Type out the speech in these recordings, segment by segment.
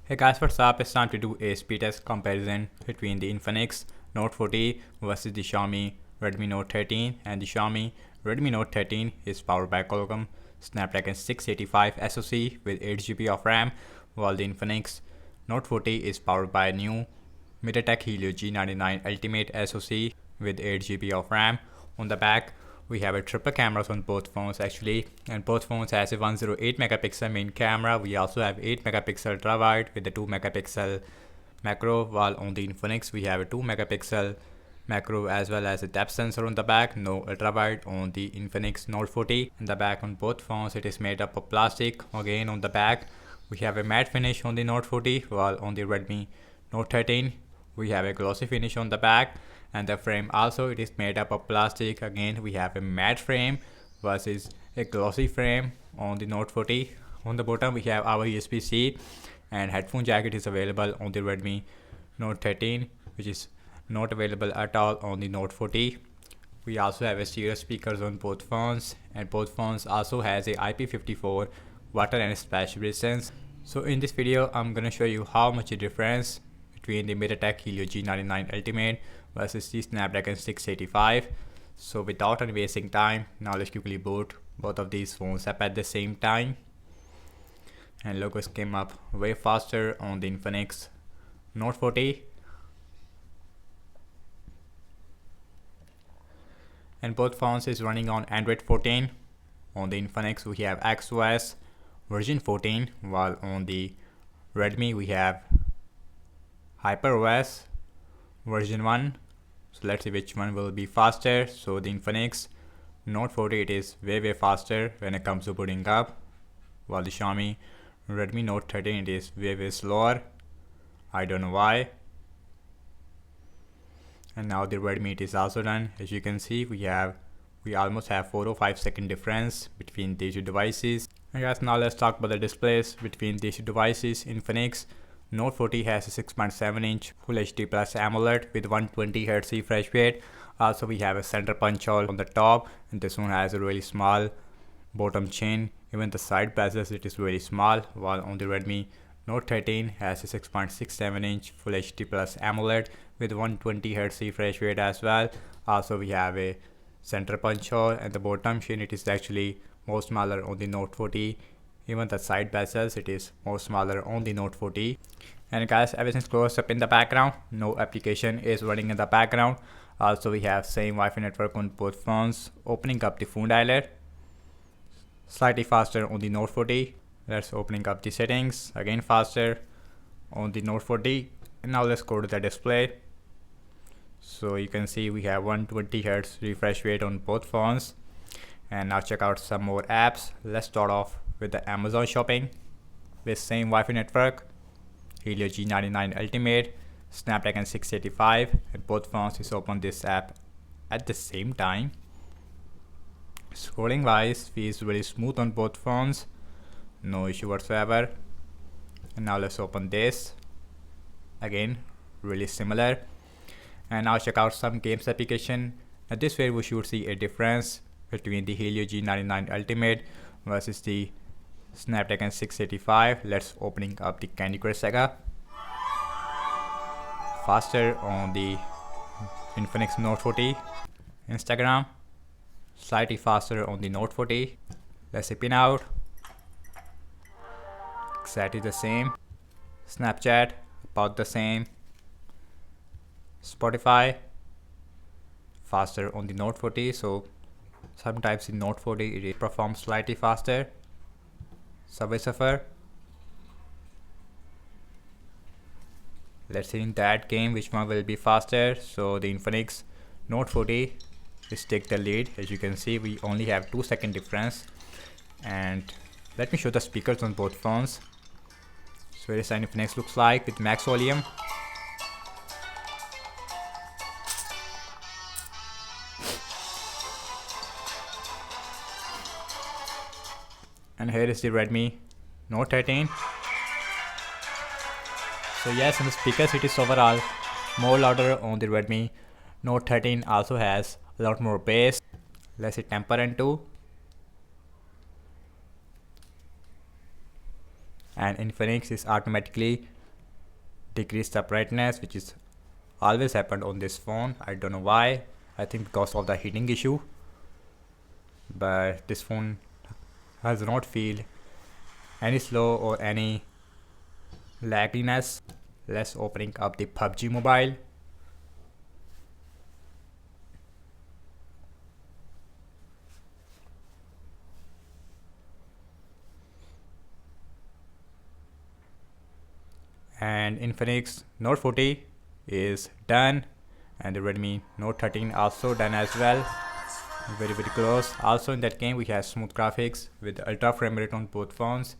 Hey guys, what's up? It's time to do a speed test comparison between the Infinix Note 40 versus the Xiaomi Redmi Note 13, and the Xiaomi Redmi Note 13 is powered by Qualcomm Snapdragon 685 SoC with 8 GB of RAM, while the Infinix Note 40 is powered by new MediaTek Helio G99 Ultimate SoC with 8 GB of RAM. On the back, we have a triple cameras on both phones actually, and both phones has a 108 megapixel main camera. We also have 8 megapixel ultra wide with the 2 megapixel macro, while on the Infinix we have a 2 megapixel macro as well as a depth sensor on the back. No ultra wide on the Infinix Note 40. In the back on both phones it is made up of plastic. Again on the back we have a matte finish on the Note 40, while on the Redmi Note 13 we have a glossy finish on the back, and the frame also it is made up of plastic. Again we have a matte frame versus a glossy frame on the Note 40. On the bottom we have our USB-C, and headphone jack it is available on the Redmi Note 13, which is not available at all on the Note 40. We also have a stereo speakers on both phones, and both phones also has a IP54 water and splash resistance. So in this video I'm gonna show you how much the difference between the MediaTek Helio G99 Ultimate versus the Snapdragon 685. So without any wasting time, now let's quickly boot both of these phones up at the same time. And logos came up way faster on the Infinix Note 40, and both phones is running on Android 14. On the Infinix we have XOS version 14, while on the Redmi we have HyperOS version 1. So let's see which one will be faster. So the Infinix Note 40 it is way faster when it comes to booting up, while the Xiaomi Redmi Note 13 it is way slower. I don't know why. And now the Redmi it is also done. As you can see we almost have 4 or 5 second difference between these two devices. And guys, now let's talk about the displays between these two devices. Infinix Note 40 has a 6.7-inch Full HD Plus AMOLED with 120Hz refresh rate. Also we have a center punch hole on the top, and this one has a really small bottom chin. Even the side bezels it is really small, while on the Redmi Note 13 has a 6.67-inch Full HD Plus AMOLED with 120Hz refresh rate as well. Also we have a center punch hole, and the bottom chin it is actually more smaller on the Note 40. Even the side bezels it is more smaller on the Note 40. And guys, everything's closed up in the background. No application is running in the background. Also we have same Wi-Fi network on both phones. Opening up the phone dialer, slightly faster on the Note 40. Let's opening up the settings, again faster on the Note 40. And now let's go to the display. So you can see we have 120Hz refresh rate on both phones. And now check out some more apps. Let's start off with the Amazon shopping with same Wi-Fi network, Helio G99 Ultimate, Snapdragon 685, and both phones is open this app at the same time. Scrolling wise feels really smooth on both phones, no issue whatsoever. And now let's open this, again really similar. And now check out some games application. At this way we should see a difference between the Helio G99 Ultimate versus the Snapdragon 685. Let's opening up the Candy Crush Saga. Faster on the Infinix Note 40. Instagram, slightly faster on the Note 40. Let's see pin out. Exactly the same. Snapchat, about the same. Spotify, faster on the Note 40. So sometimes in Note 40 it performs slightly faster. Subway Surfer. Let's see in that game which one will be faster. So the Infinix Note 40 is take the lead. As you can see we only have 2 second difference. And let me show the speakers on both phones. So this Infinix looks like with max volume. And here is the Redmi Note 13. So yes, in the speakers it is overall more louder on the Redmi Note 13. Also has a lot more bass. Let's see temper and 2. and Infinix is automatically decrease the brightness, which is always happened on this phone. I don't know why. I think because of the heating issue, but this phone does not feel any slow or any lagginess. Let's opening up the PUBG mobile. And Infinix Note 40 is done, and the Redmi Note 13 also done as well. Very close. Also in that game we have smooth graphics with ultra frame rate on both phones.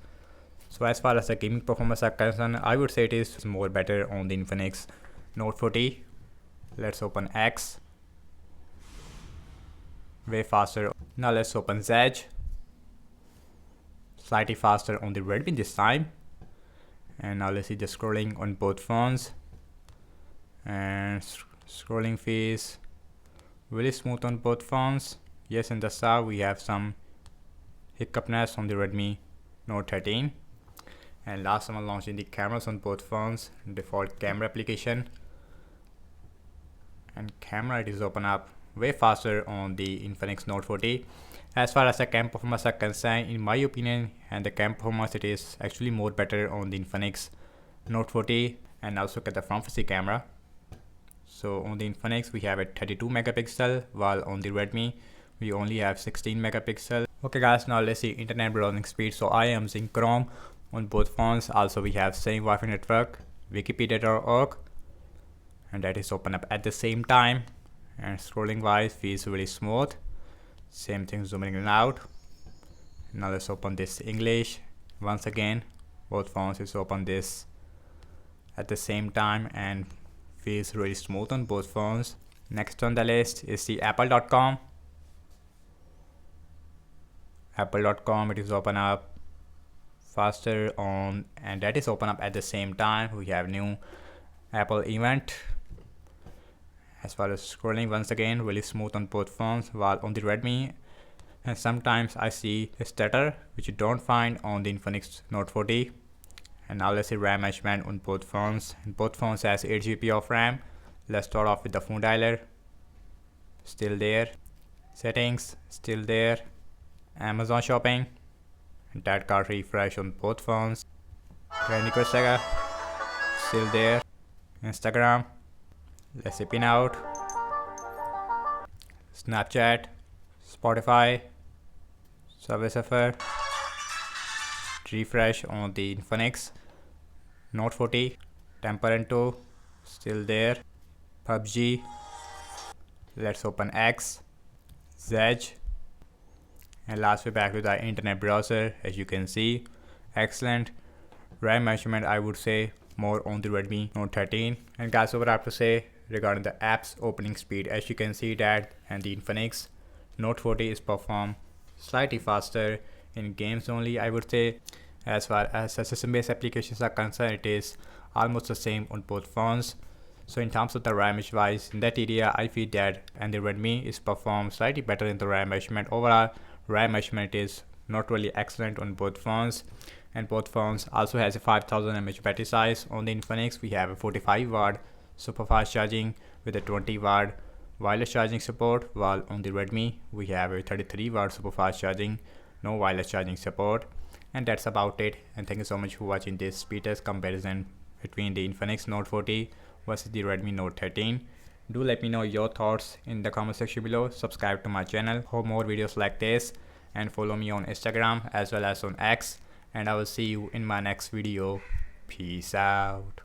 So as far as the gaming performance are concerned, I would say it is more better on the Infinix Note 40. Let's open X. Way faster. Now let's open Z. Slightly faster on the Redmi this time. And now let's see the scrolling on both phones. And scrolling fees really smooth on both phones. Yes, in the start we have some hiccupness on the Redmi Note 13. And last time I launching the cameras on both phones, default camera application, and camera it is open up way faster on the Infinix Note 40. As far as the cam performance are concerned, in my opinion, and the cam performance it is actually more better on the Infinix Note 40. And also look at the front facing camera. So on the Infinix we have a 32 megapixel, while on the Redmi we only have 16 megapixel. Okay guys, now let's see internet browsing speed. So I am using Chrome on both phones. Also we have same Wi-Fi network, wikipedia.org, and that is open up at the same time. And scrolling wise feels really smooth. Same thing zooming in and out. Now let's open this English. Once again both phones is open this at the same time and feels really smooth on both phones. Next on the list is the apple.com. Apple.com it is open up faster on, and that is open up at the same time. We have new Apple event. As far as scrolling, once again really smooth on both phones, while on the Redmi and sometimes I see a stutter which you don't find on the Infinix Note 40. And now let's see RAM management on both phones. And both phones has 8 GB of RAM. Let's start off with the phone dialer. Still there. Settings still there. Amazon shopping. And that card refresh on both phones. Candy Crush Saga still there. Instagram. Let's see pin out. Snapchat. Spotify. Subway Surfer. Refresh on the Infinix Note 40. Temperanto still there. PUBG. Let's open X. Zedge. And last we're back to the internet browser. As you can see, excellent RAM management, I would say more on the Redmi Note 13. And guys, what I have to say regarding the apps opening speed, as you can see that and the Infinix Note 40 is perform slightly faster in games only, I would say. As far as system based applications are concerned, it is almost the same on both phones. So in terms of the RAM wise, in that area I feel that and the Redmi is performed slightly better in the RAM management. Overall RAM management is not really excellent on both phones, and both phones also has a 5000 mAh battery size. On the Infinix we have a 45 watt super fast charging with a 20 watt wireless charging support, while on the Redmi we have a 33 watt super fast charging, no wireless charging support. And that's about it, and thank you so much for watching this speed test comparison between the Infinix Note 40 versus the Redmi Note 13. Do let me know your thoughts in the comment section below. Subscribe to my channel for more videos like this, and follow me on Instagram as well as on X, and I will see you in my next video. Peace out.